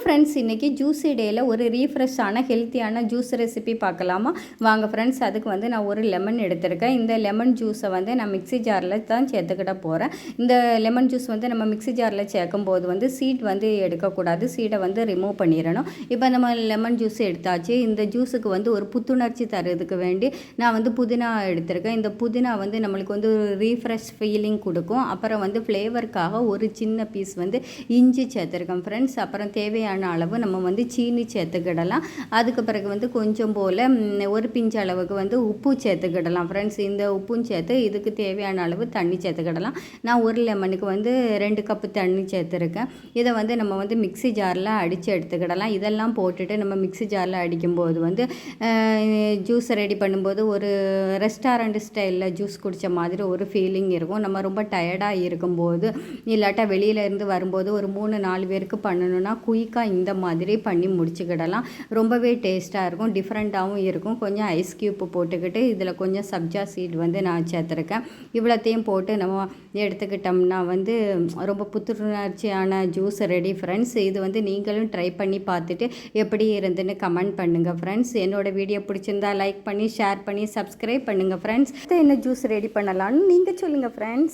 Friends, இன்றைக்கி juicy டேயில் ஒரு ரீஃப்ரெஷ்ஷான ஹெல்த்தியான ஜூஸ் ரெசிபி பார்க்கலாமா? வாங்க ஃப்ரெண்ட்ஸ். அதுக்கு வந்து நான் ஒரு லெமன் எடுத்திருக்கேன். இந்த லெமன் ஜூஸை வந்து நான் மிக்ஸி ஜாரில் தான் சேர்த்துக்கிட போகிறேன். இந்த லெமன் ஜூஸ் வந்து நம்ம மிக்ஸி ஜாரில் சேர்க்கும் போது வந்து சீட் வந்து எடுக்கக்கூடாது, சீடை வந்து ரிமூவ் பண்ணிடணும். இப்போ நம்ம லெமன் ஜூஸ் எடுத்தாச்சு. இந்த ஜூஸுக்கு வந்து ஒரு புத்துணர்ச்சி தரதுக்கு வேண்டி நான் வந்து புதினா எடுத்திருக்கேன். இந்த புதினா வந்து நம்மளுக்கு வந்து ஒரு ரீஃப்ரெஷ் ஃபீலிங் கொடுக்கும். அப்புறம் வந்து ஃப்ளேவருக்காக ஒரு சின்ன பீஸ் வந்து இஞ்சி சேர்த்துருக்கேன் ஃப்ரெண்ட்ஸ். அப்புறம் தேவையான அளவு நம்ம வந்து சீனி சேர்த்துக்கிடலாம். அதுக்கு பிறகு வந்து கொஞ்சம் போல் ஒரு பிஞ்சு அளவுக்கு வந்து உப்பு சேர்த்துக்கிடலாம் ஃப்ரெண்ட்ஸ். இந்த உப்பும் சேர்த்து இதுக்கு தேவையான அளவு தண்ணி சேர்த்துக்கிடலாம். நான் ஒரு லெமனுக்கு வந்து 2 கப்பு தண்ணி சேர்த்துருக்கேன். இதை வந்து நம்ம வந்து மிக்ஸி ஜாரில் அடித்து எடுத்துக்கிடலாம். இதெல்லாம் போட்டுட்டு நம்ம மிக்ஸி ஜாரில் அடிக்கும்போது வந்து ஜூஸ் ரெடி பண்ணும்போது ஒரு ரெஸ்டாரண்ட் ஸ்டைலில் ஜூஸ் குடித்த மாதிரி ஒரு ஃபீலிங் இருக்கும். நம்ம ரொம்ப டயர்டாக இருக்கும்போது இல்லாட்டா வெளியிலேருந்து வரும்போது ஒரு 3-4 பேருக்கு பண்ணணுன்னா குயிக்காக இந்த மாதிரி பண்ணி முடிச்சுக்கிடலாம். ரொம்பவே டேஸ்ட்டாக இருக்கும், டிஃப்ரெண்ட்டாகவும் இருக்கும். கொஞ்சம் ஐஸ் க்யூப் போட்டுக்கிட்டு இதில் கொஞ்சம் சப்ஜா சீட் வந்து நான் சேர்த்துருக்கேன். இவ்வளோத்தையும் போட்டு நம்ம எடுத்துக்கிட்டோம்னா வந்து ரொம்ப புத்துணர்ச்சியான ஜூஸ் ரெடி ஃப்ரெண்ட்ஸ். இது வந்து நீங்களும் ட்ரை பண்ணி பார்த்துட்டு எப்படி இருந்துன்னு கமெண்ட் பண்ணுங்கள் ஃப்ரெண்ட்ஸ். என்னோடய வீடியோ பிடிச்சிருந்தா லைக் பண்ணி ஷேர் பண்ணி சப்ஸ்கிரைப் பண்ணுங்கள் ஃப்ரெண்ட்ஸ். என்ன ஜூஸ் ரெடி பண்ணலான்னு நீங்கள் சொல்லுங்கள் ஃப்ரெண்ட்ஸ்.